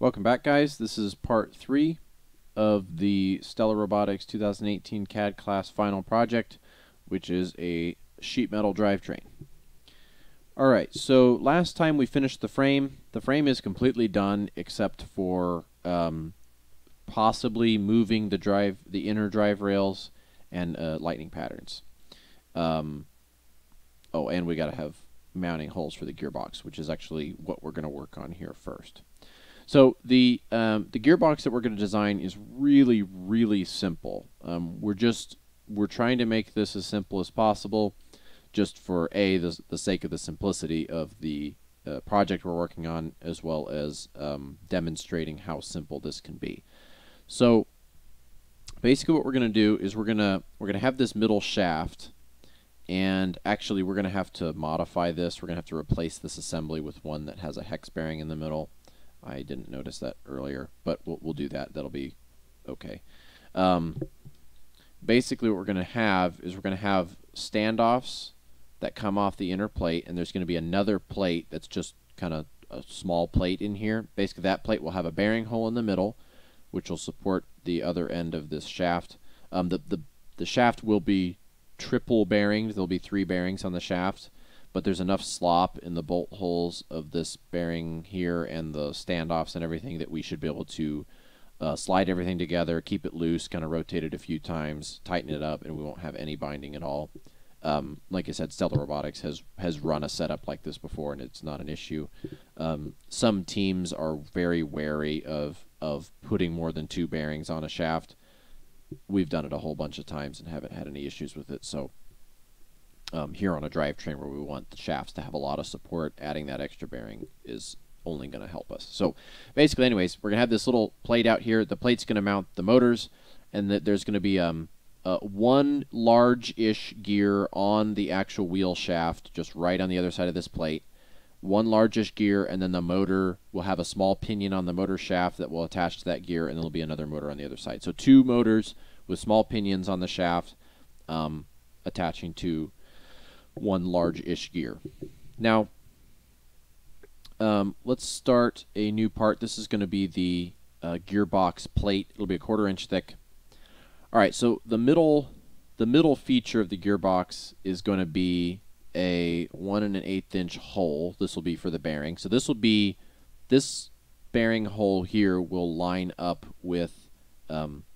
Welcome back, guys. This is part 3 of the Stellar Robotics 2018 CAD class final project, which is a sheet metal drivetrain. Alright, so last time we finished the frame. The frame is completely done except for possibly moving the inner drive rails and lightning patterns. Oh, and we gotta have mounting holes for the gearbox, which is actually what we're going to work on here first. So the gearbox that we're going to design is really simple. We're trying to make this as simple as possible, just for the sake of the simplicity of the project we're working on, as well as demonstrating how simple this can be. So basically, what we're going to do is we're gonna have this middle shaft. And actually, we're going to have to modify this. We're going to have to replace this assembly with one that has a hex bearing in the middle. I didn't notice that earlier, but we'll do that. That'll be okay. Basically, what we're going to have is we're going to have standoffs that come off the inner plate, and there's going to be another plate that's just kind of a small plate in here. Basically, that plate will have a bearing hole in the middle, which will support the other end of this shaft. The shaft will be triple bearing. There'll be 3 bearings on the shaft, but there's enough slop in the bolt holes of this bearing here and the standoffs and everything that we should be able to slide everything together, keep it loose, kind of rotate it a few times, tighten it up, and we won't have any binding at all. Like I said, Stellar Robotics has run a setup like this before, and it's not an issue. Some teams are very wary of putting more than 2 bearings on a shaft. We've done it a whole bunch of times and haven't had any issues with it. So here on a drivetrain where we want the shafts to have a lot of support, adding that extra bearing is only going to help us. So basically, anyways, we're going to have this little plate out here. The plate's going to mount the motors, and there's going to be one large-ish gear on the actual wheel shaft, just right on the other side of this plate. One largish gear, and then the motor will have a small pinion on the motor shaft that will attach to that gear, and there'll be another motor on the other side. So 2 motors with small pinions on the shaft attaching to one large-ish gear. Now, let's start a new part. This is going to be the gearbox plate. It'll be a 1/4 inch thick. All right, so the middle feature of the gearbox is going to be a 1 1/8 inch hole. This will be for the bearing. So this bearing hole here will line up with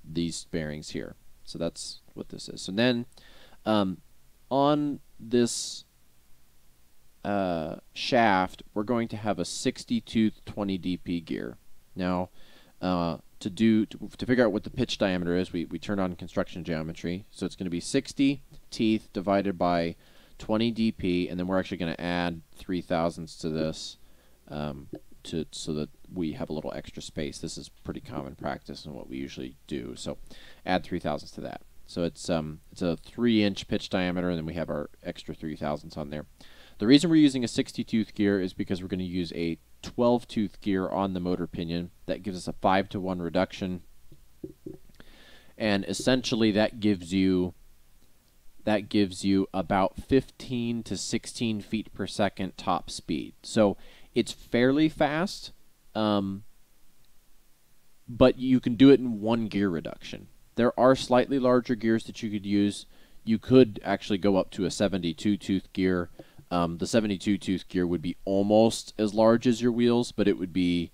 these bearings here. So that's what this is. So then on this shaft, we're going to have a 60 tooth 20 DP gear. Now to figure out what the pitch diameter is, we turn on construction geometry. So it's going to be 60 teeth divided by 20 DP, and then we're actually going to add 3/1000ths to this so that we have a little extra space. This is pretty common practice and what we usually do. So add 3/1000ths to that. So it's a 3-inch pitch diameter, and then we have our extra 3/1000ths on there. The reason we're using a 60-tooth gear is because we're going to use a 12-tooth gear on the motor pinion. That gives us a 5-to-1 reduction, and essentially that gives you about 15 to 16 feet per second top speed. So it's fairly fast, but you can do it in 1 gear reduction. There are slightly larger gears that you could use. You could actually go up to a 72-tooth gear. The 72-tooth gear would be almost as large as your wheels, but it would be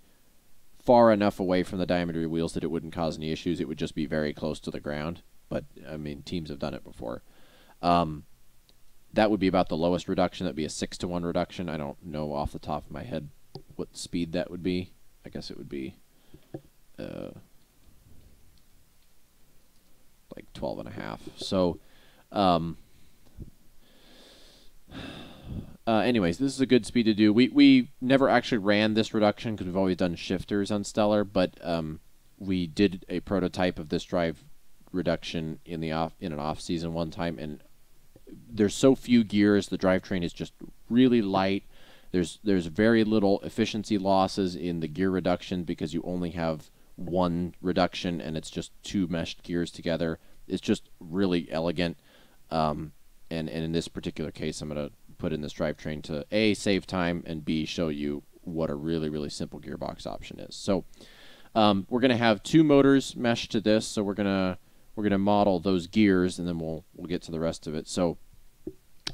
far enough away from the diameter of your wheels that it wouldn't cause any issues. It would just be very close to the ground. But, I mean, teams have done it before. That would be about the lowest reduction. That would be a 6-to-1 reduction. I don't know off the top of my head what speed that would be. I guess it would be like 12.5. So, anyways, this is a good speed to do. We never actually ran this reduction because we've always done shifters on Stellar, but we did a prototype of this drive reduction in an off season one time, and there's so few gears. The drivetrain is just really light. There's very little efficiency losses in the gear reduction because you only have 1 reduction, and it's just 2 meshed gears together. It's just really elegant. And in this particular case, I'm going to put in this drivetrain to A, save time, and B, show you what a really, really simple gearbox option is. So we're going to have 2 motors meshed to this, so we're going to model those gears, and then we'll get to the rest of it. So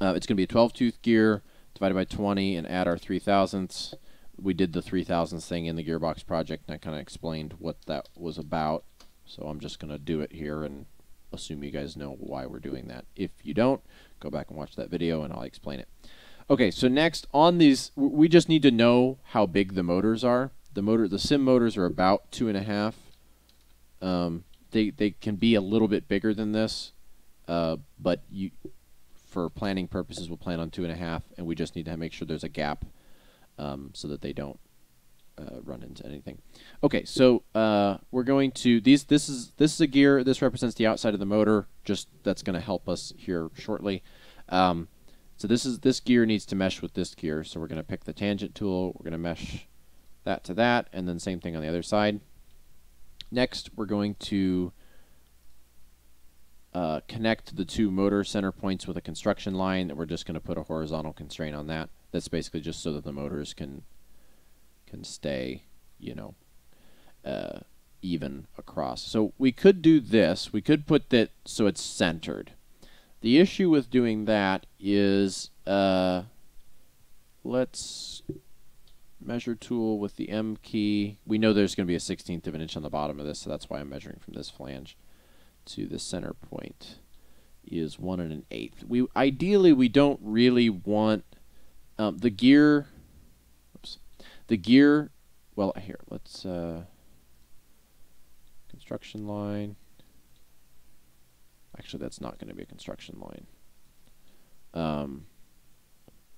it's going to be a 12-tooth gear divided by 20 and add our 3/1000ths. We did the 3/1000ths thing in the gearbox project, and I kind of explained what that was about. So I'm just going to do it here and assume you guys know why we're doing that. If you don't, go back and watch that video and I'll explain it. Okay, so next on these, we just need to know how big the motors are. The sim motors are about 2.5. They can be a little bit bigger than this, but for planning purposes, we'll plan on 2.5, and we just need to make sure there's a gap so that they don't run into anything. Okay, so we're going to this is a gear. This represents the outside of the motor. Just that's going to help us here shortly. So this gear needs to mesh with this gear. So we're going to pick the tangent tool. We're going to mesh that to that, and then same thing on the other side. Next, we're going to connect the 2 motor center points with a construction line, and we're just going to put a horizontal constraint on that. That's basically just so that the motors can stay, you know, even across. So we could do this. We could put that so it's centered. The issue with doing that is let's measure tool with the M key. We know there's going to be a 1/16 of an inch on the bottom of this, so that's why I'm measuring from this flange to the center point is 1 1/8. Ideally we don't really want the gear. Oops, the gear. Well, here let's construction line. Actually, that's not going to be a construction line.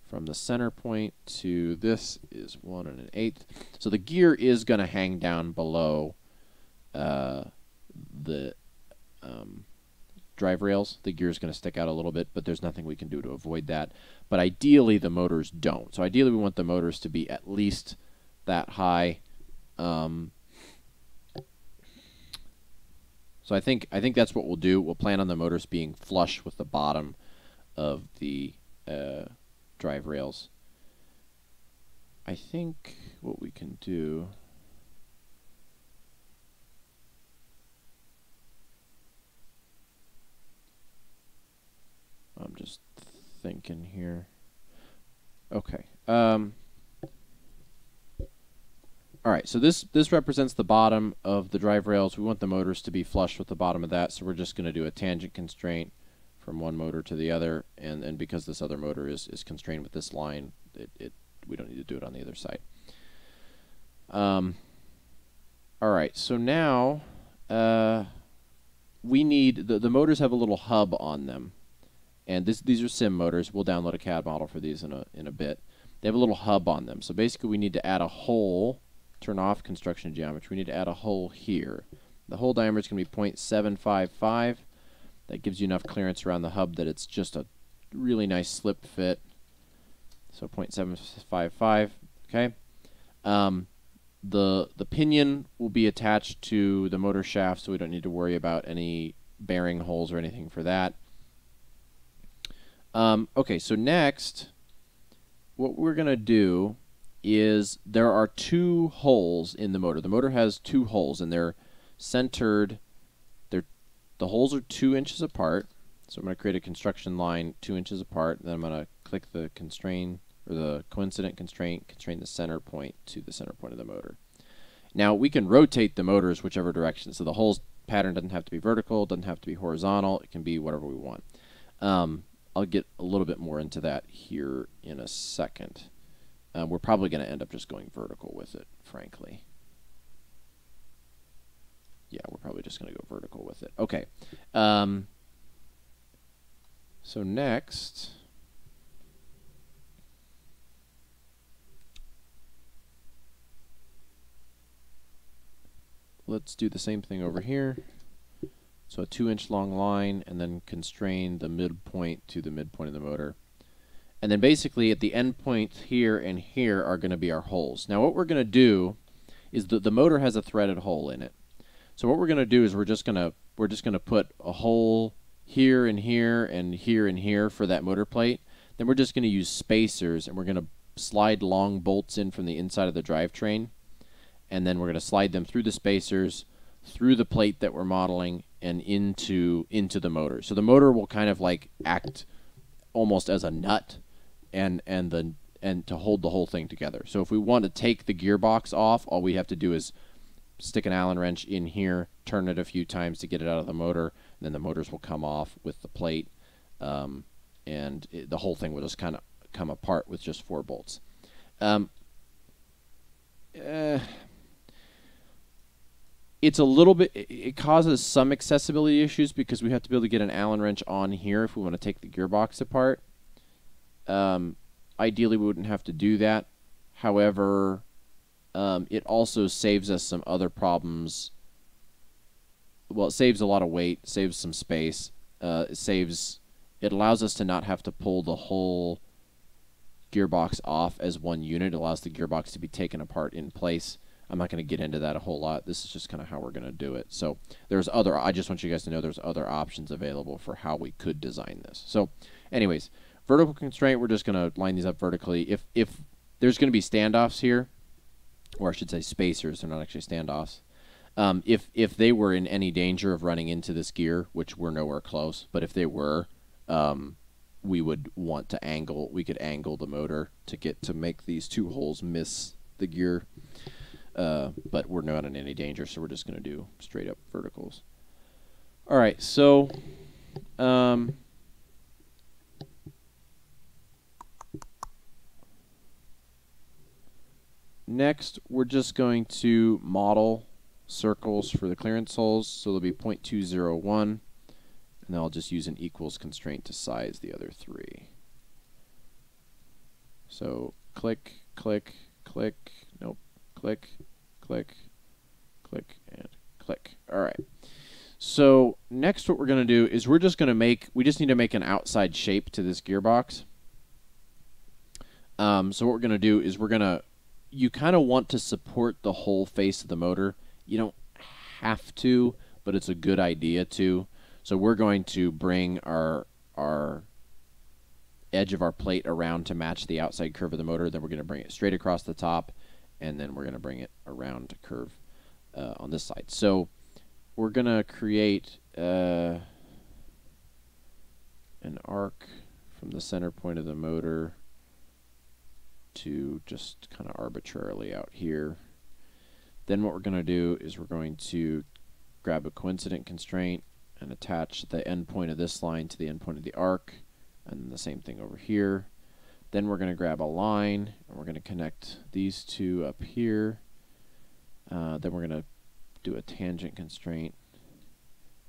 From the center point to this is 1 1/8. So the gear is going to hang down below the drive rails. The gear is going to stick out a little bit, but there's nothing we can do to avoid that. But ideally, the motors don't. So ideally, we want the motors to be at least that high. So I think that's what we'll do. We'll plan on the motors being flush with the bottom of the drive rails. I think what we can do. I'm just thinking here. Okay. All right, so this represents the bottom of the drive rails. We want the motors to be flush with the bottom of that, so we're just going to do a tangent constraint from one motor to the other, and because this other motor is constrained with this line, we don't need to do it on the other side. All right, so now we need the motors have a little hub on them, and these are sim motors. We'll download a CAD model for these in a bit. They have a little hub on them, so basically we need to add a hole. Turn off construction geometry. We need to add a hole here. The hole diameter is going to be 0.755. That gives you enough clearance around the hub that it's just a really nice slip fit. So 0.755. Okay. The pinion will be attached to the motor shaft, so we don't need to worry about any bearing holes or anything for that. Okay, so next, what we're going to do is there are 2 holes in the motor. The motor has 2 holes, and they're centered. The holes are 2 inches apart. So I'm going to create a construction line 2 inches apart. Then I'm going to click the constraint or the coincident constraint, constrain the center point to the center point of the motor. Now we can rotate the motors whichever direction. So the holes pattern doesn't have to be vertical, doesn't have to be horizontal. It can be whatever we want. I'll get a little bit more into that here in a second. We're probably going to end up just going vertical with it, frankly. Yeah, we're probably just going to go vertical with it. Okay. So next, let's do the same thing over here. So a 2-inch long line, and then constrain the midpoint to the midpoint of the motor. And then basically at the end points here and here are going to be our holes. Now what we're going to do is the motor has a threaded hole in it. So what we're going to do is we're just going to put a hole here and here and here and here for that motor plate. Then we're just going to use spacers, and we're going to slide long bolts in from the inside of the drivetrain, and then we're going to slide them through the spacers, through the plate that we're modeling, and into the motor. So the motor will kind of like act almost as a nut and to hold the whole thing together. So if we want to take the gearbox off, all we have to do is stick an Allen wrench in here, turn it a few times to get it out of the motor, and then the motors will come off with the plate, and the whole thing will just kind of come apart with just 4 bolts. It's a little bit, it causes some accessibility issues because we have to be able to get an Allen wrench on here if we want to take the gearbox apart. Ideally, we wouldn't have to do that. However, it also saves us some other problems. Well, it saves a lot of weight, saves some space. It allows us to not have to pull the whole gearbox off as one unit. It allows the gearbox to be taken apart in place. I'm not going to get into that a whole lot. This is just kind of how we're going to do it. So I just want you guys to know there's other options available for how we could design this. So anyways, vertical constraint, we're just going to line these up vertically. If there's going to be standoffs here, or I should say spacers, they're not actually standoffs. If they were in any danger of running into this gear, which we're nowhere close, but if they were, we would want to we could angle the motor to make these 2 holes miss the gear. But we're not in any danger, so we're just going to do straight up verticals. All right, so next we're just going to model circles for the clearance holes. So there'll be 0.201, and then I'll just use an equals constraint to size the other 3. So click, click, click, nope, click, click, click, and click. All right. So next what we're going to do is we just need to make an outside shape to this gearbox. So what we're going to do is you kind of want to support the whole face of the motor. You don't have to, but it's a good idea to. So we're going to bring our edge of our plate around to match the outside curve of the motor. Then we're going to bring it straight across the top, and then we're going to bring it around to curve on this side. So we're going to create an arc from the center point of the motor to just kind of arbitrarily out here. Then what we're going to do is we're going to grab a coincident constraint and attach the end point of this line to the end point of the arc, and then the same thing over here. Then we're going to grab a line, and we're going to connect these 2 up here. Then we're going to do a tangent constraint,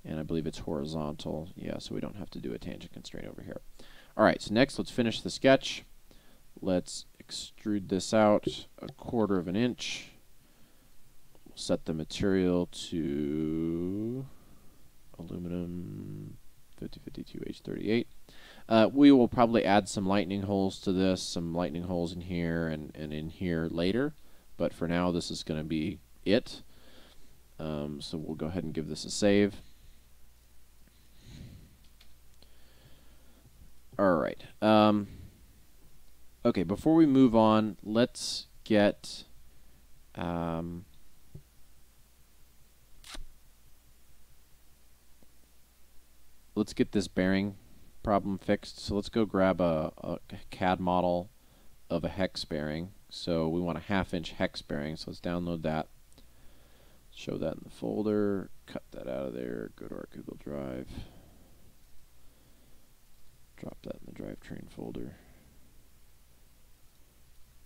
and I believe it's horizontal. Yeah, so we don't have to do a tangent constraint over here. All right, so next let's finish the sketch. Let's extrude this out 1/4 of an inch. We'll set the material to aluminum 5052H38. We will probably add some lightning holes to this, some lightning holes in here and in here later, but for now this is going to be it. So we'll go ahead and give this a save. Alright. Okay, before we move on, let's get this bearing problem fixed. So let's go grab a CAD model of a hex bearing. So we want a 1/2 inch hex bearing, so let's download that. Show that in the folder, cut that out of there, go to our Google Drive, drop that in the Drivetrain folder,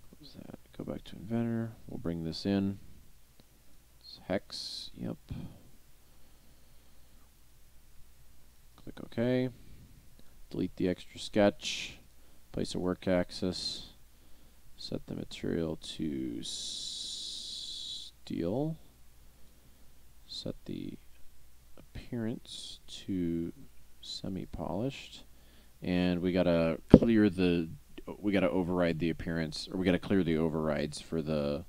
close that, go back to Inventor, we'll bring this in, it's hex, yep, click OK, delete the extra sketch, place a work axis, set the material to steel, set the appearance to semi-polished, and we gotta override the appearance, or we gotta clear the overrides for the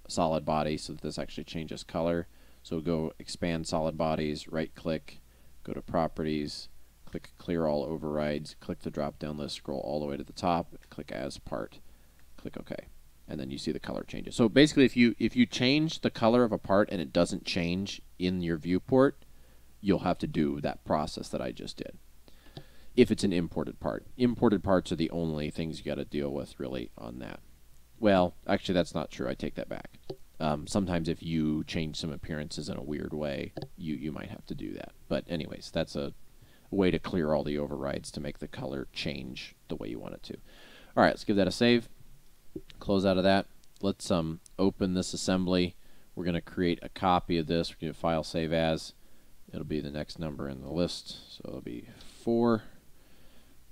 solid body so that this actually changes color. So go expand solid bodies, right click, go to properties, click clear all overrides, click the drop down list, scroll all the way to the top, click as part, Click OK. And then you see the color changes. So basically, if you change the color of a part and it doesn't change in your viewport, you'll have to do that process that I just did. If it's an imported part. Imported parts are the only things you got to deal with really on that. Well, actually that's not true. I take that back. Sometimes if you change some appearances in a weird way, you might have to do that. But anyways, that's a way to clear all the overrides to make the color change the way you want it to. All right, let's give that a save. Close out of that. Let's open this assembly. We're going to create a copy of this. We're going to file save as. It'll be the next number in the list, so it'll be 4.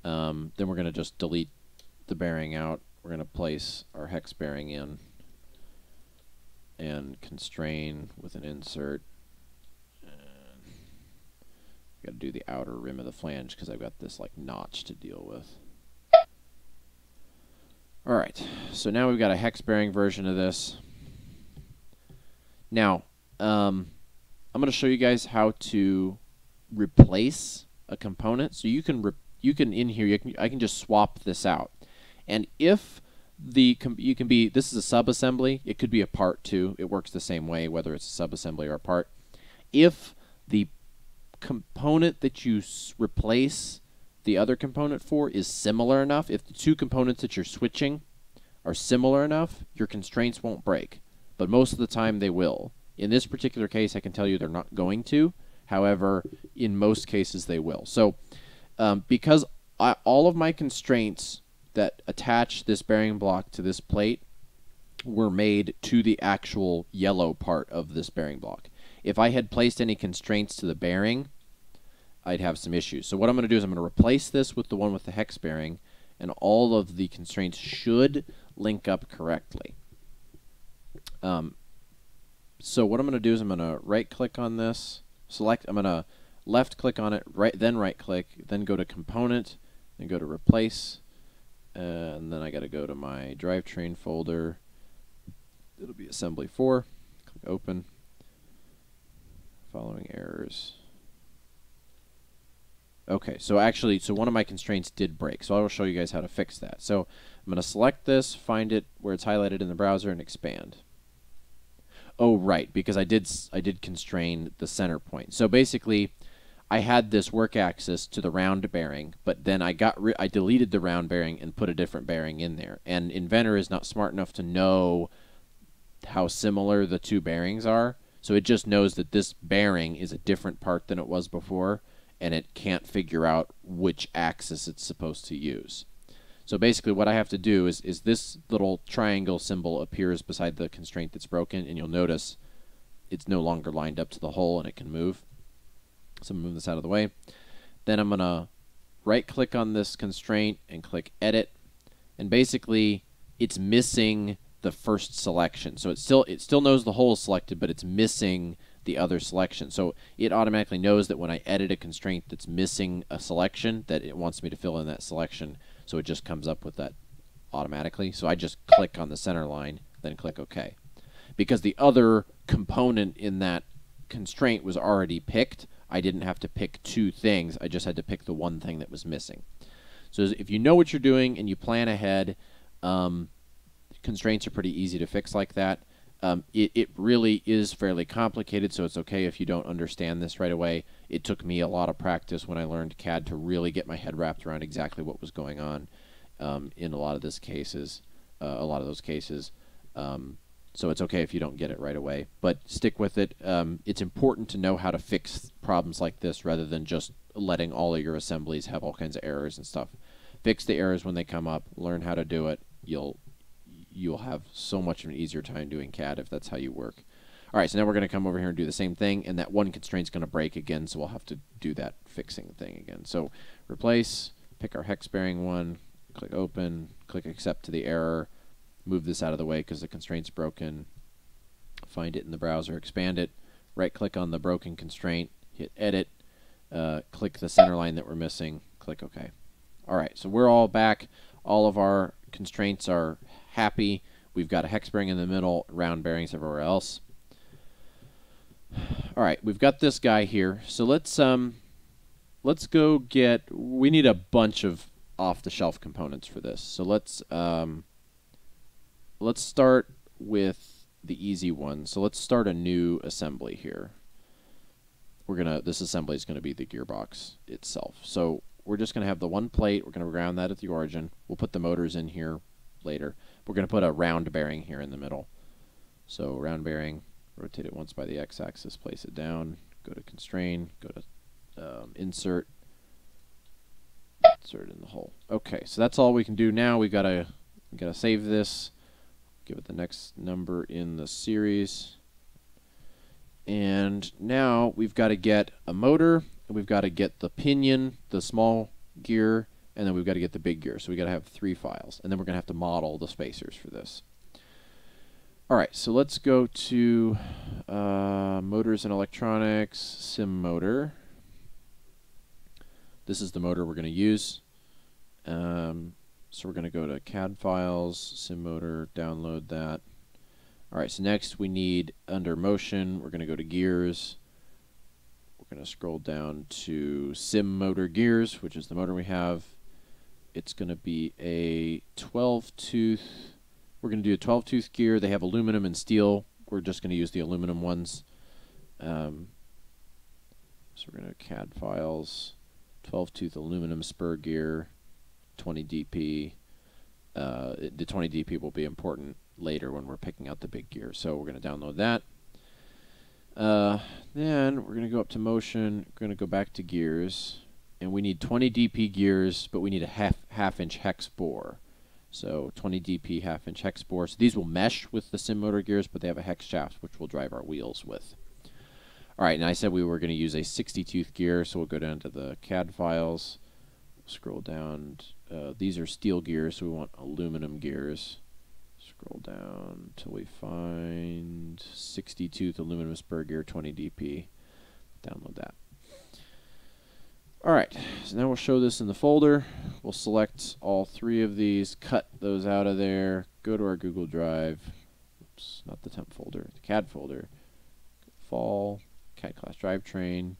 Then we're going to just delete the bearing out. We're going to place our hex bearing in and constrain with an insert. I've got to do the outer rim of the flange because I've got this like notch to deal with. Alright, so now we've got a hex bearing version of this. Now, I'm going to show you guys how to replace a component. So you can in here, I can just swap this out. And if this is a sub-assembly, it could be a part too. It works the same way, whether it's a sub-assembly or a part. If the component that you replace the other component for is similar enough, if the two components that you're switching are similar enough, your constraints won't break. But most of the time they will. In this particular case, I can tell you they're not going to. However, in most cases they will. So because all of my constraints that attach this bearing block to this plate were made to the actual yellow part of this bearing block. If I had placed any constraints to the bearing, I'd have some issues. So what I'm going to do is I'm going to replace this with the one with the hex bearing, and all of the constraints should link up correctly. So what I'm going to do is I'm going to right-click on this, I'm going to left-click on it, then right-click, then go to Component, then go to Replace, and then I got to go to my Drivetrain folder. It'll be Assembly 4. Click Open. Following errors. Okay, so one of my constraints did break, so I will show you guys how to fix that. So I'm going to select this, find it where it's highlighted in the browser, and expand. Oh, right, because I did constrain the center point. So basically, I had this work axis to the round bearing, but then I deleted the round bearing and put a different bearing in there. And Inventor is not smart enough to know how similar the two bearings are, so it just knows that this bearing is a different part than it was before, and it can't figure out which axis it's supposed to use. So basically what I have to do is this little triangle symbol appears beside the constraint that's broken, and you'll notice it's no longer lined up to the hole and it can move. So I'm going to move this out of the way. Then I'm going to right-click on this constraint and click Edit, and basically it's missing the first selection. So it still knows the hole is selected, but it's missing the other selection. So it automatically knows that when I edit a constraint that's missing a selection, that it wants me to fill in that selection. So it just comes up with that automatically. So I just click on the center line, then click OK. Because the other component in that constraint was already picked, I didn't have to pick two things. I just had to pick the one thing that was missing. So if you know what you're doing and you plan ahead, constraints are pretty easy to fix like that. It really is fairly complicated, so it's okay if you don't understand this right away. It took me a lot of practice when I learned CAD to really get my head wrapped around exactly what was going on in a lot of those cases. So it's okay if you don't get it right away, but stick with it. It's important to know how to fix problems like this rather than just letting all of your assemblies have all kinds of errors and stuff. Fix the errors when they come up. Learn how to do it. You'll have so much of an easier time doing CAD if that's how you work. All right, so now we're going to come over here and do the same thing, and that one constraint's going to break again, so we'll have to do that fixing thing again. So replace, pick our hex bearing one, click Open, click Accept to the error, move this out of the way because the constraint's broken, find it in the browser, expand it, right-click on the broken constraint, hit Edit, click the center line that we're missing, click OK. All right, so we're all back. All of our constraints are happy. We've got a hex bearing in the middle, round bearings everywhere else. All right, we've got this guy here. So let's go get. We need a bunch of off-the-shelf components for this. So let's let's start with the easy one. So let's start a new assembly here. This assembly is gonna be the gearbox itself. So we're just gonna have the one plate. We're gonna ground that at the origin. We'll put the motors in here later. We're gonna put a round bearing here in the middle. So round bearing, rotate it once by the x-axis, place it down, go to constraint, go to insert in the hole. Okay, so that's all we can do now. We gotta save this, give it the next number in the series, and now we've got to get a motor, and we've got to get the pinion, the small gear, and then we've got to get the big gear. So we got to have 3 files, and then we're gonna have to model the spacers for this. All right, so let's go to motors and electronics, sim motor. This is the motor we're going to use. So we're going to go to CAD files, sim motor, download that. All right, so next we need, under motion, we're going to go to gears. We're going to scroll down to sim motor gears, which is the motor we have. It's going to be a 12-tooth. We're going to do a 12-tooth gear. They have aluminum and steel. We're just going to use the aluminum ones. So we're going to CAD files, 12-tooth aluminum spur gear, 20 DP. The 20 DP will be important later when we're picking out the big gear. So we're going to download that. Then we're going to go up to motion. We're going to go back to gears. And we need 20 DP gears, but we need a half-inch hex bore. So 20 DP half-inch hex bore. So these will mesh with the sim motor gears, but they have a hex shaft, which we'll drive our wheels with. All right, and I said we were going to use a 60-tooth gear, so we'll go down to the CAD files. Scroll down. These are steel gears, so we want aluminum gears. Scroll down till we find 60-tooth aluminum spur gear, 20 DP. Download that. All right, so now we'll show this in the folder. We'll select all 3 of these, cut those out of there, go to our Google Drive. Oops, not the temp folder, the CAD folder. Fall, CAD class drivetrain.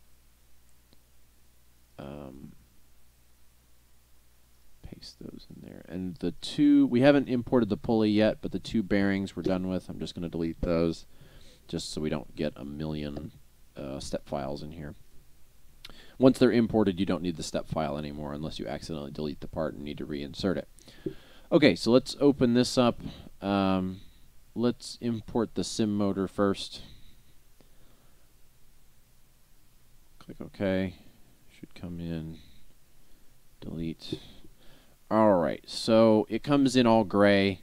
Paste those in there. And the 2, we haven't imported the pulley yet, but the 2 bearings we're done with. I'm just going to delete those just so we don't get a million step files in here. Once they're imported, you don't need the step file anymore unless you accidentally delete the part and need to reinsert it. Okay, so let's open this up. Let's import the sim motor first. Click OK. Should come in. Delete. Alright, so it comes in all gray.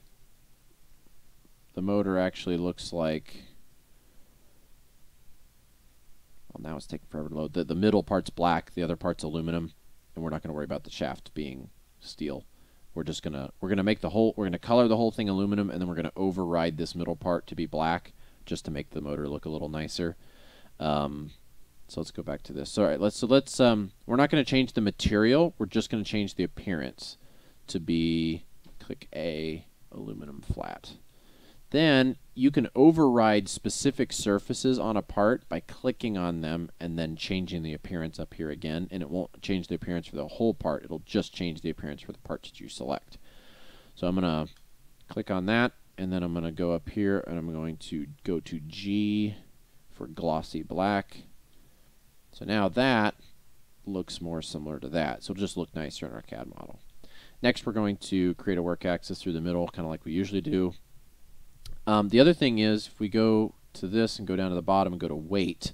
The motor actually looks like... Well, now it's taking forever to load. The middle part's black, the other part's aluminum, and we're not going to worry about the shaft being steel. We're gonna make the whole, we're gonna color the whole thing aluminum, and then we're gonna override this middle part to be black, just to make the motor look a little nicer. So let's go back to this. All right, let's we're not going to change the material. We're just going to change the appearance to be, click A, aluminum flat. Then you can override specific surfaces on a part by clicking on them and then changing the appearance up here again, and it won't change the appearance for the whole part. It'll just change the appearance for the parts that you select. So I'm going to click on that, and then I'm going to go up here, and I'm going to go to G for glossy black. So now that looks more similar to that. So it'll just look nicer in our CAD model. Next, we're going to create a work axis through the middle, kind of like we usually do. The other thing is, if we go to this and go down to the bottom and go to weight,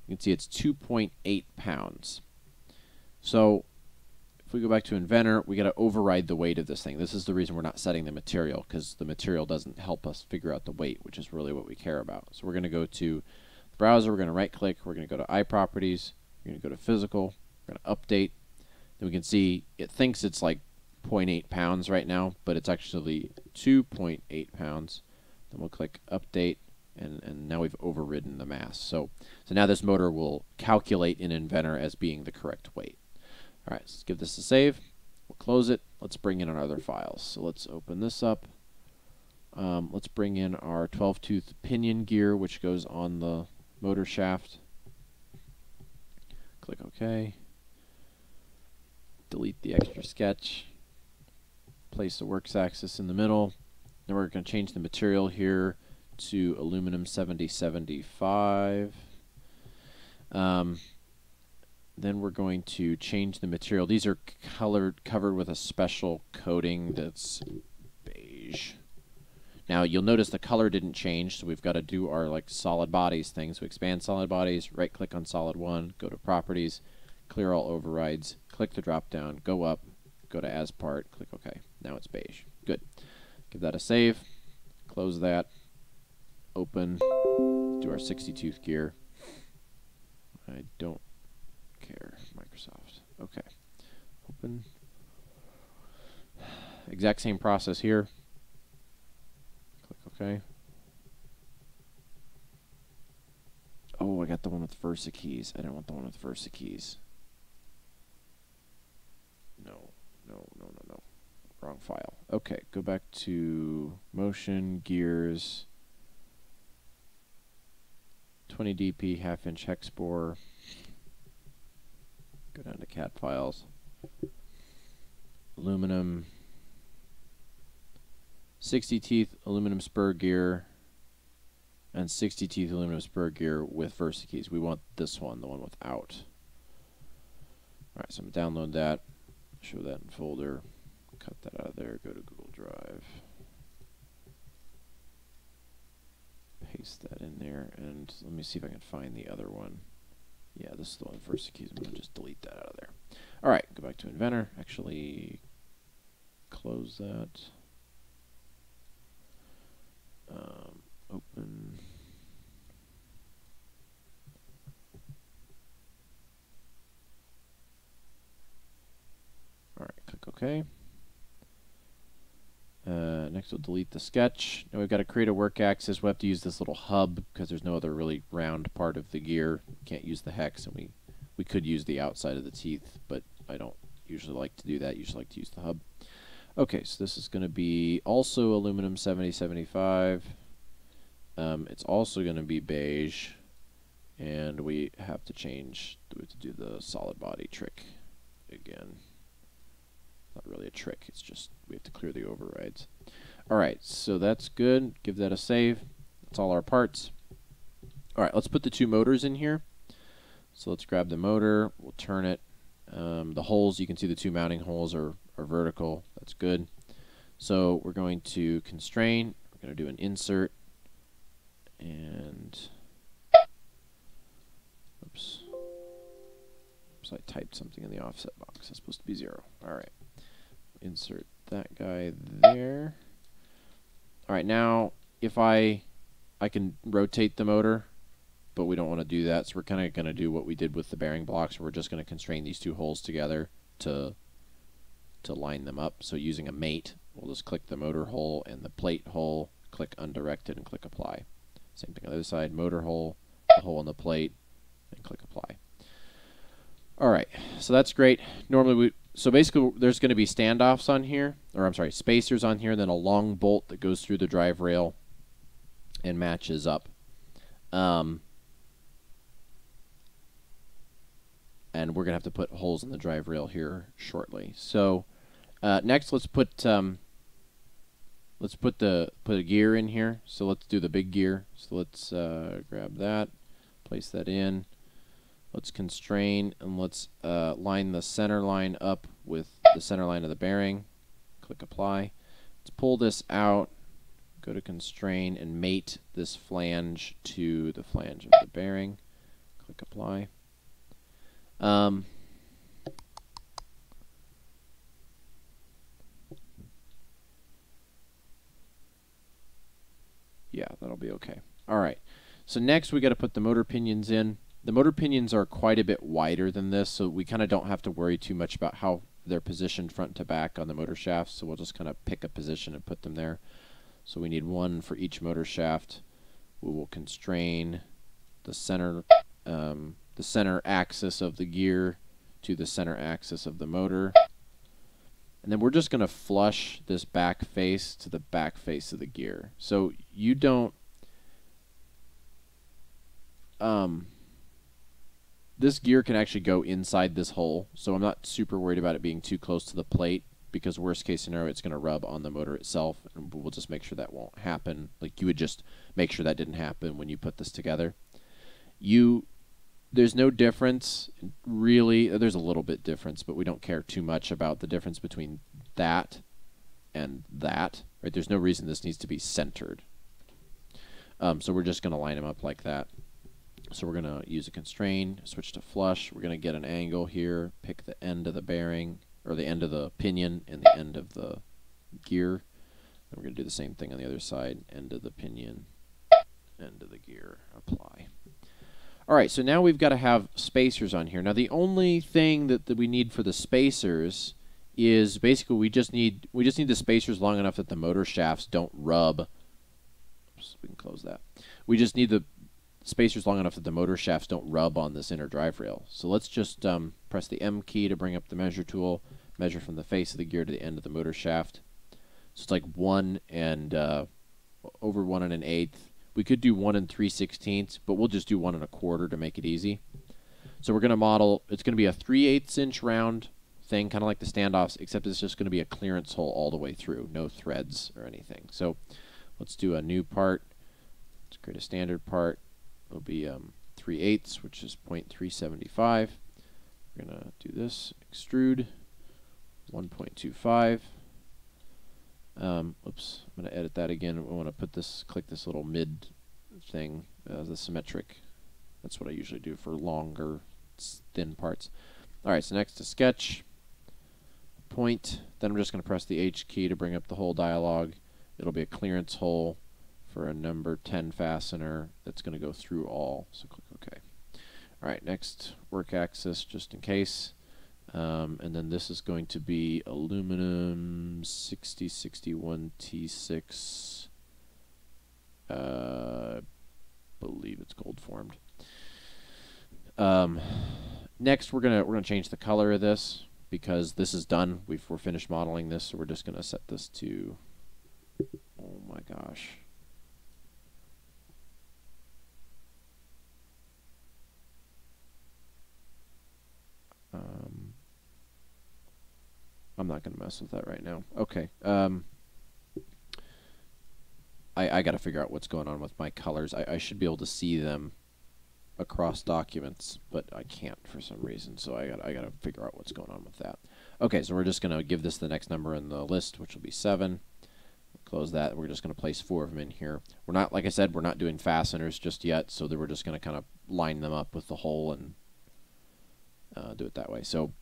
we can see it's 2.8 pounds. So if we go back to Inventor, we got to override the weight of this thing. This is the reason we're not setting the material, because the material doesn't help us figure out the weight, which is really what we care about. So we're going to go to the browser, we're going to right-click, we're going to go to iProperties, we're going to go to Physical, we're going to Update. Then we can see it thinks it's like 0.8 pounds right now, but it's actually 2.8 pounds. Then we'll click Update, and now we've overridden the mass. So now this motor will calculate in Inventor as being the correct weight. All right, let's give this a save. We'll close it. Let's bring in our other files. So let's open this up. Let's bring in our 12-tooth pinion gear, which goes on the motor shaft. Click OK. Delete the extra sketch. Place the works axis in the middle. Then we're going to change the material here to aluminum 7075. Then we're going to change the material. These are covered with a special coating that's beige. Now you'll notice the color didn't change, so we've got to do our like solid bodies thing. So expand solid bodies, right click on solid one, go to properties, clear all overrides, click the drop down, go up, go to as part, click OK. Now it's beige. Good. Give that a save, close that, open, do our 60-tooth gear. I don't care, Microsoft. Okay. Open. Exact same process here. Click OK. Oh, I got the one with Versa keys. I don't want the one with Versa keys. No. Wrong file. Okay, go back to motion, gears, 20 dp, half-inch hex bore. Go down to CAD files. Aluminum, 60 teeth aluminum spur gear, and 60 teeth aluminum spur gear with Versa keys. We want this one, the one without. Alright, so I'm going to download that, show that in folder, cut that out of there, go to Google Drive, paste that in there, and let me see if I can find the other one. Yeah, this is the one with Versa keys. I'm going to just delete that out of there. Alright, go back to Inventor, actually close that. Open. Alright, click OK. Next we'll delete the sketch. Now we've got to create a work axis. We'll have to use this little hub because there's no other really round part of the gear. Can't use the hex, and we could use the outside of the teeth, but I don't usually like to do that. Usually like to use the hub. Okay, so this is going to be also aluminum 7075. It's also going to be beige, and we have to do the solid body trick again. Not really a trick, it's just we have to clear the overrides. Alright, so that's good. Give that a save. That's all our parts. Alright, let's put the two motors in here. So let's grab the motor, we'll turn it. The holes, you can see the two mounting holes are vertical. That's good. So we're going to constrain. We're going to do an insert. And oops, I typed something in the offset box. It's supposed to be 0. Alright. Insert that guy there. Alright, now if I can rotate the motor, but we don't want to do that, so we're kind of going to do what we did with the bearing blocks. We're just going to constrain these two holes together to line them up. So using a mate, we'll just click the motor hole and the plate hole, click undirected, and click apply. Same thing on the other side, motor hole, the hole in the plate, and click apply. Alright, so that's great. Normally so basically there's going to be standoffs on here, or I'm sorry, spacers on here, and then a long bolt that goes through the drive rail and matches up. And we're going to have to put holes in the drive rail here shortly. So next let's put a gear in here. So let's do the big gear. So let's grab that, place that in. Let's constrain, and let's line the center line up with the center line of the bearing. Click apply. Let's pull this out, go to constrain, and mate this flange to the flange of the bearing. Click apply. Yeah, that'll be okay. Alright, so next we got to put the motor pinions in. The motor pinions are quite a bit wider than this, so we kind of don't have to worry too much about how they're positioned front to back on the motor shafts, so we'll just kind of pick a position and put them there. So we need one for each motor shaft. We will constrain the center axis of the gear to the center axis of the motor. And then we're just going to flush this back face to the back face of the gear. So you don't... this gear can actually go inside this hole, so I'm not super worried about it being too close to the plate, because worst case scenario, it's going to rub on the motor itself, and we'll just make sure that won't happen. Like, you would just make sure that didn't happen when you put this together. There's no difference, really. There's a little bit difference, but we don't care too much about the difference between that and that. Right? There's no reason this needs to be centered. So we're just going to line them up like that. So we're going to use a constraint, switch to flush. We're going to get an angle here, pick the end of the bearing, or the end of the pinion and the end of the gear. And we're going to do the same thing on the other side, end of the pinion, end of the gear, apply. All right, so now we've got to have spacers on here. Now the only thing that we need for the spacers is basically we just need the spacers long enough that the motor shafts don't rub. Oops, we can close that. We just need the spacers long enough that the motor shafts don't rub on this inner drive rail. So let's just press the M key to bring up the measure tool, measure from the face of the gear to the end of the motor shaft. So it's like 1 and over 1 1/8. We could do 1 3/16, but we'll just do 1 1/4 to make it easy. So we're going to model, it's going to be a 3/8 inch round thing, kind of like the standoffs, except it's just going to be a clearance hole all the way through, no threads or anything. So let's do a new part. Let's create a standard part. It'll be 3/8, which is 0.375. We're going to do this, extrude 1.25. Oops, I'm going to edit that again. I want to put this, click this little mid thing, the symmetric. That's what I usually do for longer, thin parts. All right, so next to sketch, point. Then I'm just going to press the H key to bring up the whole dialog. It'll be a clearance hole for a number 10 fastener that's going to go through all. So click OK. All right, next work axis, just in case. And then this is going to be aluminum 6061 T6. I believe it's gold formed. Next, we're gonna change the color of this because this is done. We're finished modeling this, so we're just gonna set this to. Oh my gosh. I'm not going to mess with that right now. Okay. I got to figure out what's going on with my colors. I should be able to see them across documents, but I can't for some reason. So I got to figure out what's going on with that. Okay, so we're just going to give this the next number in the list, which will be 7. Close that. We're just going to place 4 of them in here. We're not, like I said, we're not doing fasteners just yet, so that we're just going to kind of line them up with the hole and do it that way. So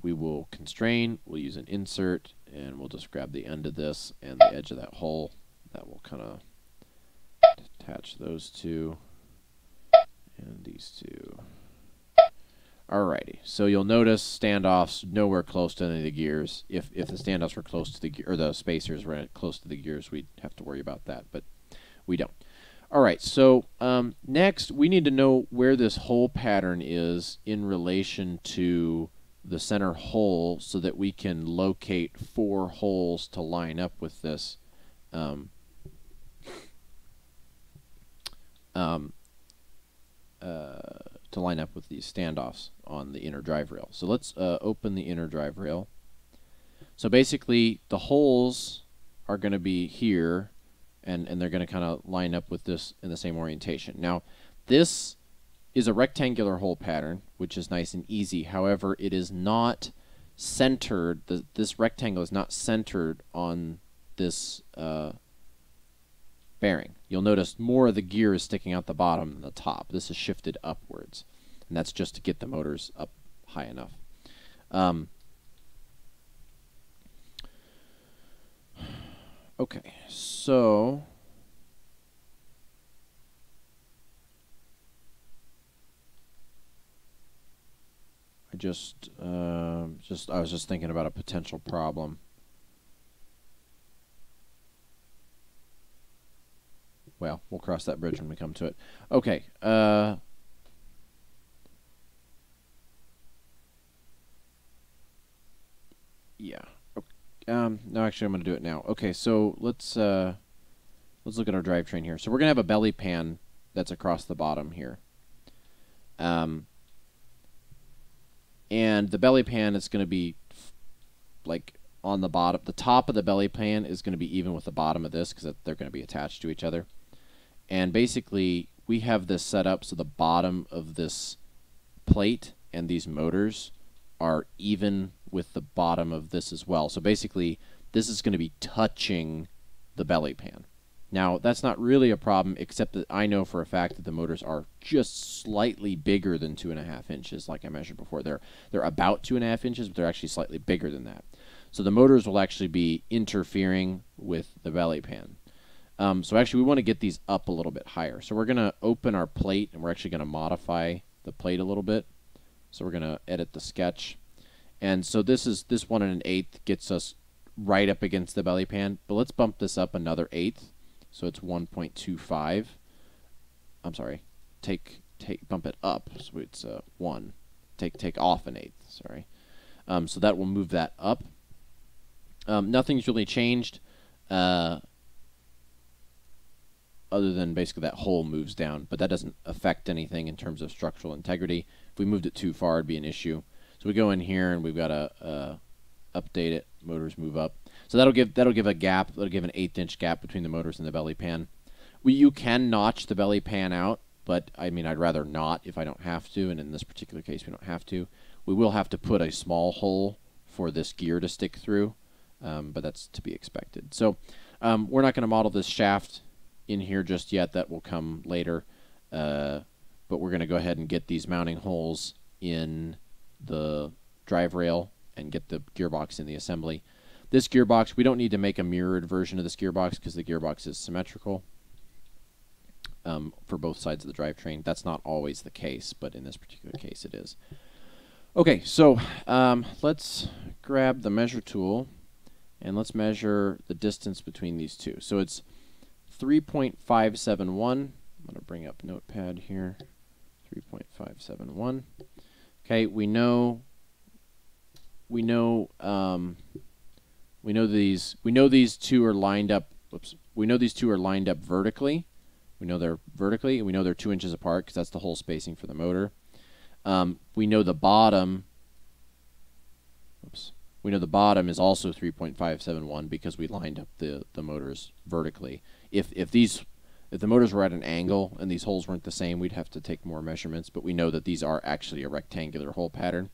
we will constrain, we'll use an insert, and we'll just grab the end of this and the edge of that hole. That will kind of attach those two and these two. Alrighty, so you'll notice standoffs nowhere close to any of the gears. If the standoffs were close to the gear, or the spacers were close to the gears, we'd have to worry about that, but we don't. Alright, so next we need to know where this hole pattern is in relation to the center hole so that we can locate 4 holes to line up with this to line up with these standoffs on the inner drive rail. So let's open the inner drive rail. So basically the holes are going to be here, and they're going to kind of line up with this in the same orientation. Now this is a rectangular hole pattern, which is nice and easy. However, it is not centered. This rectangle is not centered on this bearing. You'll notice more of the gear is sticking out the bottom than the top. This is shifted upwards, and that's just to get the motors up high enough. Okay, so I was just thinking about a potential problem. Well, we'll cross that bridge when we come to it. Okay. Yeah. Okay. No, actually, I'm going to do it now. Okay, so let's look at our drivetrain here. So we're going to have a belly pan that's across the bottom here. And the belly pan is going to be like on the bottom. The top of the belly pan is going to be even with the bottom of this because they're going to be attached to each other. And basically, we have this set up so the bottom of this plate and these motors are even with the bottom of this as well. So basically, this is going to be touching the belly pan. Now, that's not really a problem, except that I know for a fact that the motors are just slightly bigger than 2.5 inches, like I measured before. They're about 2.5 inches, but they're actually slightly bigger than that. So the motors will actually be interfering with the belly pan. So actually, we want to get these up a little bit higher. So we're going to open our plate, and we're actually going to modify the plate a little bit. So we're going to edit the sketch. And so this 1 1/8 gets us right up against the belly pan. But let's bump this up another 1/8. So it's 1.25. I'm sorry. Bump it up. So it's 1. Take off an 1/8. Sorry. So that will move that up. Nothing's really changed. Other than basically that hole moves down, but that doesn't affect anything in terms of structural integrity. If we moved it too far, it'd be an issue. So we go in here and we've got to update it. Motors move up. So that'll give a gap. That'll give an 1/8 inch gap between the motors and the belly pan. You can notch the belly pan out, but I mean I'd rather not if I don't have to. And in this particular case, we don't have to. We will have to put a small hole for this gear to stick through, but that's to be expected. So we're not going to model this shaft in here just yet. That will come later, but we're going to go ahead and get these mounting holes in the drive rail and get the gearbox in the assembly. This gearbox, we don't need to make a mirrored version of this gearbox because the gearbox is symmetrical for both sides of the drivetrain. That's not always the case, but in this particular case it is. Okay, so let's grab the measure tool and let's measure the distance between these two. So it's 3.571. I'm going to bring up Notepad here. 3.571. Okay, we know these two are lined up. Whoops. We know these two are lined up vertically. We know they're vertically, and we know they're 2 inches apart because that's the hole spacing for the motor. We know the bottom. Oops. We know the bottom is also 3.571 because we lined up the motors vertically. If the motors were at an angle and these holes weren't the same, we'd have to take more measurements. But we know that these are actually a rectangular hole pattern,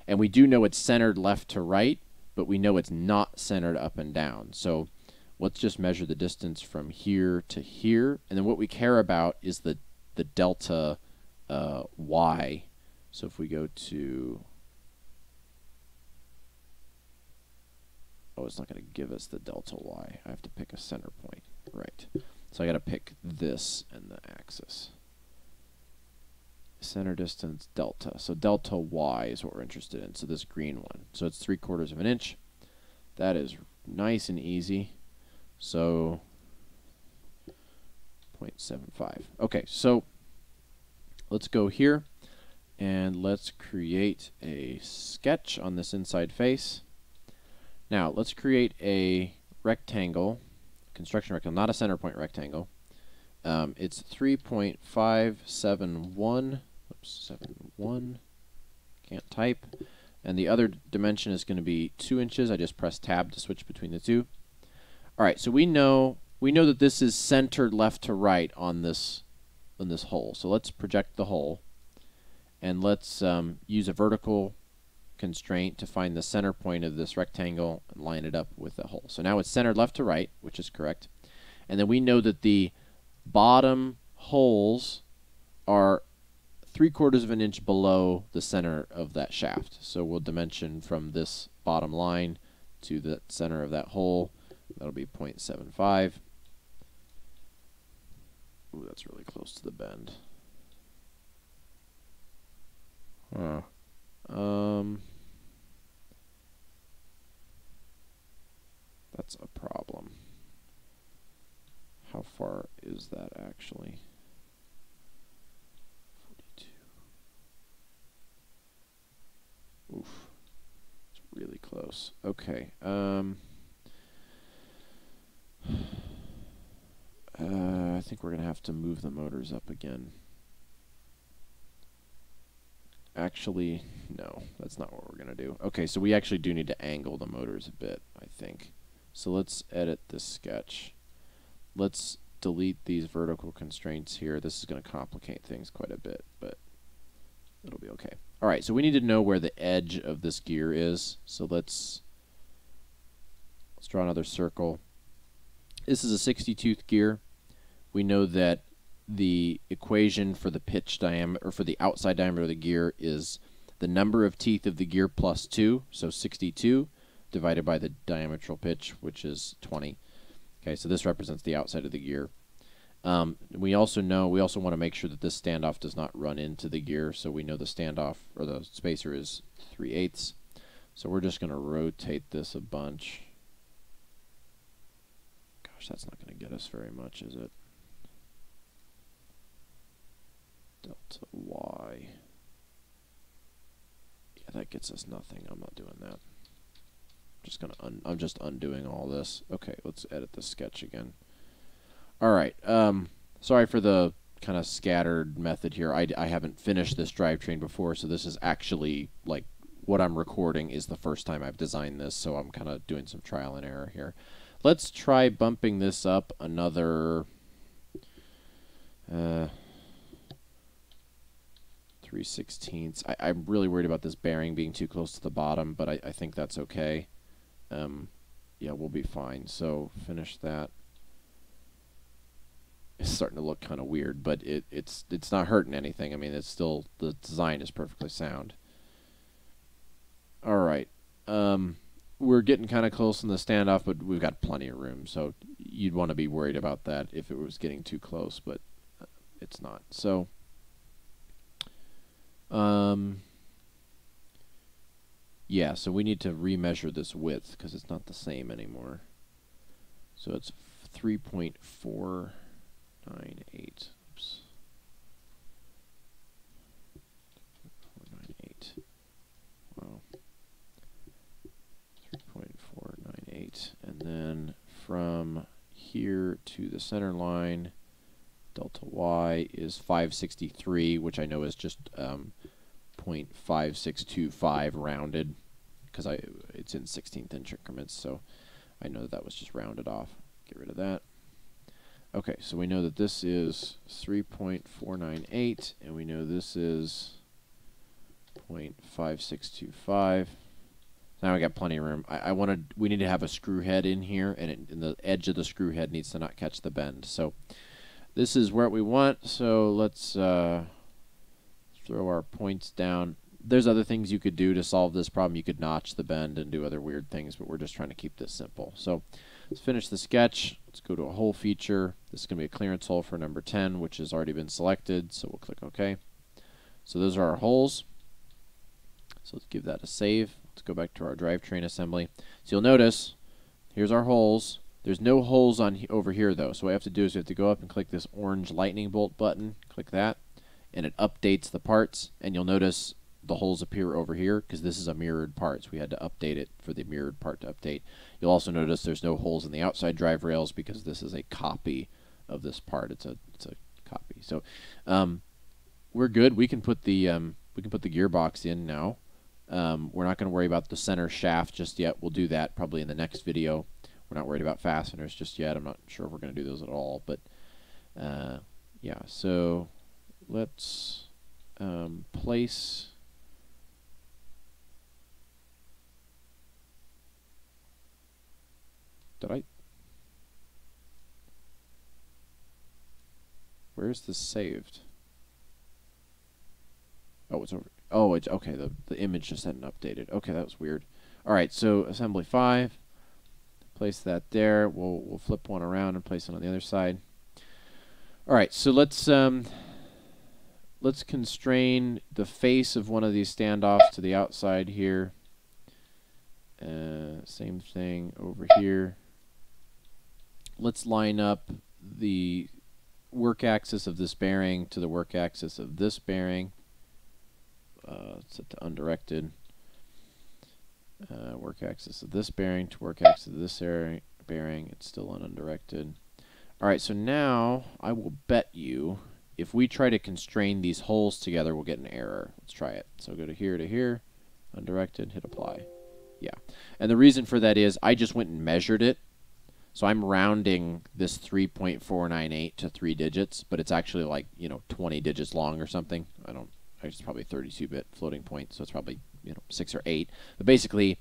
and we do know it's centered left to right, but we know it's not centered up and down. So let's just measure the distance from here to here, and then what we care about is the delta y. So if we go to, oh, it's not going to give us the delta y. I have to pick a center point. Right. So I got to pick this and the axis. Center distance delta. So delta y is what we're interested in. So this green one. So it's 3/4 of an inch. That is nice and easy. So 0.75. Okay, so let's go here and let's create a sketch on this inside face. Now let's create a rectangle, construction rectangle, not a center point rectangle. It's 3.571. Oops, 71. Can't type. And the other dimension is going to be 2 inches. I just press tab to switch between the two. All right, so we know that this is centered left to right on this hole. So let's project the hole, and let's use a vertical constraint to find the center point of this rectangle and line it up with the hole. So now it's centered left to right, which is correct. And then we know that the bottom holes are 3/4 of an inch below the center of that shaft. So we'll dimension from this bottom line to the center of that hole. That'll be 0.75. Ooh, that's really close to the bend. Huh. That's a problem. How far is that actually? 42. Oof. It's really close. Okay. I think we're going to have to move the motors up again. actually, no, that's not what we're going to do. Okay, so we actually do need to angle the motors a bit, I think. So let's edit this sketch. Let's delete these vertical constraints here. This is going to complicate things quite a bit, but it'll be okay. All right, so we need to know where the edge of this gear is. So let's draw another circle. This is a 60-tooth gear. We know that the equation for the pitch diameter, or for the outside diameter of the gear, is the number of teeth of the gear plus 2, so 62, divided by the diametral pitch, which is 20. Okay, so this represents the outside of the gear. We also want to make sure that this standoff does not run into the gear, so we know the standoff, or the spacer, is 3/8. So we're just going to rotate this a bunch. Gosh, that's not going to get us very much, is it? Delta Y. Yeah, that gets us nothing. I'm not doing that. I'm just undoing all this. Okay, let's edit the sketch again. All right. Sorry for the kind of scattered method here. I haven't finished this drivetrain before, so this is actually, like, what I'm recording is the first time I've designed this, so I'm kind of doing some trial and error here. Let's try bumping this up another 3/16. I'm really worried about this bearing being too close to the bottom, but I think that's okay. Yeah, we'll be fine. So finish that. It's starting to look kind of weird, but it's not hurting anything. I mean, it's still, the design is perfectly sound. All right. We're getting kind of close in the standoff, but we've got plenty of room, so you'd want to be worried about that if it was getting too close, but it's not. So yeah, so we need to remeasure this width because it's not the same anymore. So it's 3.498. Oops. 498. Wow. 3.498. And then from here to the center line, delta Y is 563, which I know is just 0.5625 rounded, because it's in 16th inch increments, so I know that was just rounded off. Get rid of that. Okay, so we know that this is 3.498, and we know this is 0.5625. Now I got plenty of room. We need to have a screw head in here, and the edge of the screw head needs to not catch the bend. So this is where we want. So let's throw our points down. There's other things you could do to solve this problem. You could notch the bend and do other weird things, but we're just trying to keep this simple. So let's finish the sketch. Let's go to a hole feature. This is going to be a clearance hole for number 10, which has already been selected, so we'll click OK. So those are our holes. So let's give that a save. Let's go back to our drivetrain assembly. So you'll notice, here's our holes. There's no holes over here, though. So what we have to do is we have to go up and click this orange lightning bolt button. Click that, and it updates the parts. And you'll notice the holes appear over here because this is a mirrored part. So we had to update it for the mirrored part to update. You'll also notice there's no holes in the outside drive rails because this is a copy of this part. It's a copy. So we're good. We can put the gearbox in now. We're not going to worry about the center shaft just yet. We'll do that probably in the next video. We're not worried about fasteners just yet. I'm not sure if we're going to do those at all, but yeah. So let's place. Where's this saved? Oh, it's over. Oh, it's okay. The image just hadn't updated. Okay, that was weird. All right, so assembly 5. Place that there. We'll flip one around and place it on the other side. All right, so let's constrain the face of one of these standoffs to the outside here. Same thing over here. Let's line up the work axis of this bearing to the work axis of this bearing. Set to undirected. Work axis of this bearing to work axis of this bearing. It's still on undirected. All right, so now I will bet you if we try to constrain these holes together, we'll get an error. Let's try it. So go to here, undirected, hit apply. Yeah. And the reason for that is I just went and measured it. So I'm rounding this 3.498 to 3 digits, but it's actually like, 20 digits long or something. It's probably 32-bit floating point, so it's probably, 6 or 8. But basically,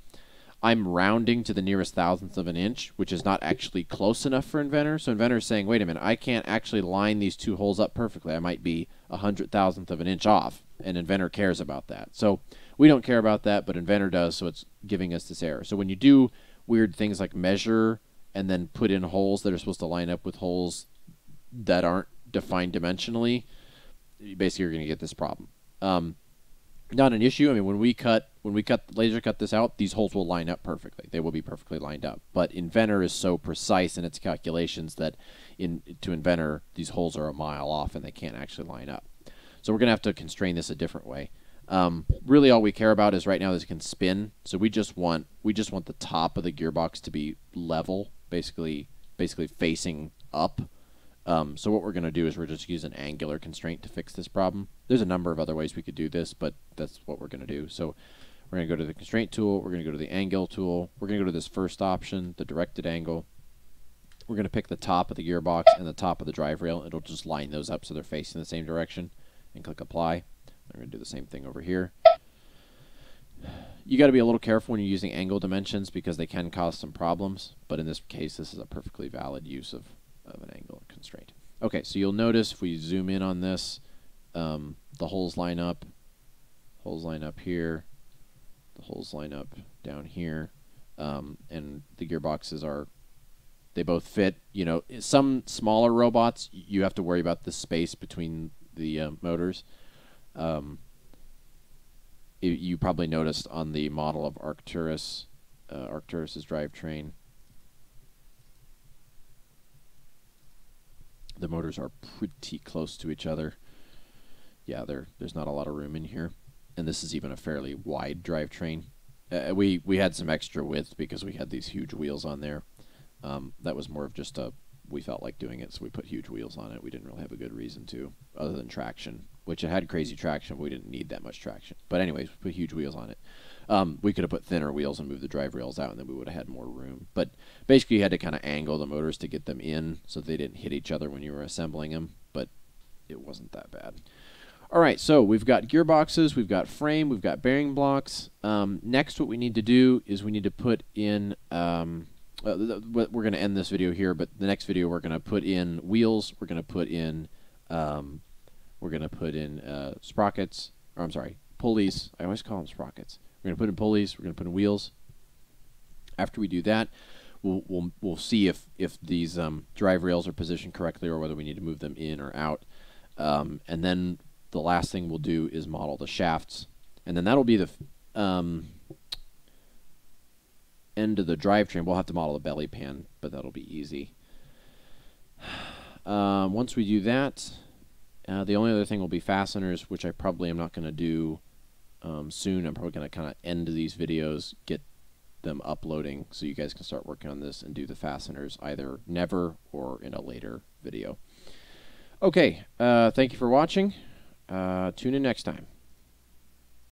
I'm rounding to the nearest thousandth of an inch, which is not actually close enough for Inventor. So Inventor is saying, wait a minute, I can't actually line these two holes up perfectly. I might be 100,000th of an inch off, and Inventor cares about that. So we don't care about that, but Inventor does, so it's giving us this error. So when you do weird things like measure and then put in holes that are supposed to line up with holes that aren't defined dimensionally, basically you're going to get this problem. Not an issue. I mean, when we laser cut this out, these holes will line up perfectly. They will be perfectly lined up. But Inventor is so precise in its calculations that to Inventor, these holes are a mile off and they can't actually line up. So we're going to have to constrain this a different way. Really all we care about is right now this can spin. So we just want the top of the gearbox to be level, basically facing up. So what we're going to do is we're just use an angular constraint to fix this problem. There's a number of other ways we could do this, but that's what we're going to do. So we're going to go to the constraint tool, we're going to go to the angle tool, we're going to go to this first option, the directed angle. We're going to pick the top of the gearbox and the top of the drive rail. It'll just line those up so they're facing the same direction, and click apply. We're going to do the same thing over here. You got to be a little careful when you're using angle dimensions because they can cause some problems, but in this case this is a perfectly valid use of an angle constraint. Okay, so you'll notice if we zoom in on this, the holes line up here, the holes line up down here, and the gearboxes they both fit. Some smaller robots, you have to worry about the space between the motors. You probably noticed on the model of Arcturus's drivetrain, the motors are pretty close to each other. Yeah, there's not a lot of room in here, and this is even a fairly wide drivetrain. We had some extra width because we had these huge wheels on there. That was more of just we felt like doing it, so we put huge wheels on it. We didn't really have a good reason to, other than traction, which it had crazy traction, but we didn't need that much traction. But anyways, we put huge wheels on it. We could have put thinner wheels and moved the drive rails out, and then we would have had more room. But basically, you had to kind of angle the motors to get them in so they didn't hit each other when you were assembling them, but it wasn't that bad. All right, so we've got gearboxes, we've got frame, we've got bearing blocks. Next, what we need to do is we need to put in... we're going to end this video here, but the next video we're going to put in wheels, we're going to put in sprockets, or I'm sorry, pulleys. I always call them sprockets. We're going to put in pulleys, we're going to put in wheels. After we do that, we'll see if these drive rails are positioned correctly or whether we need to move them in or out. And then the last thing we'll do is model the shafts, and then that'll be the end of the drivetrain. We'll have to model the belly pan, but that'll be easy. Once we do that, the only other thing will be fasteners, which I probably am not going to do soon. I'm probably going to kind of end these videos, get them uploading so you guys can start working on this and do the fasteners either never or in a later video. Okay, thank you for watching. Tune in next time.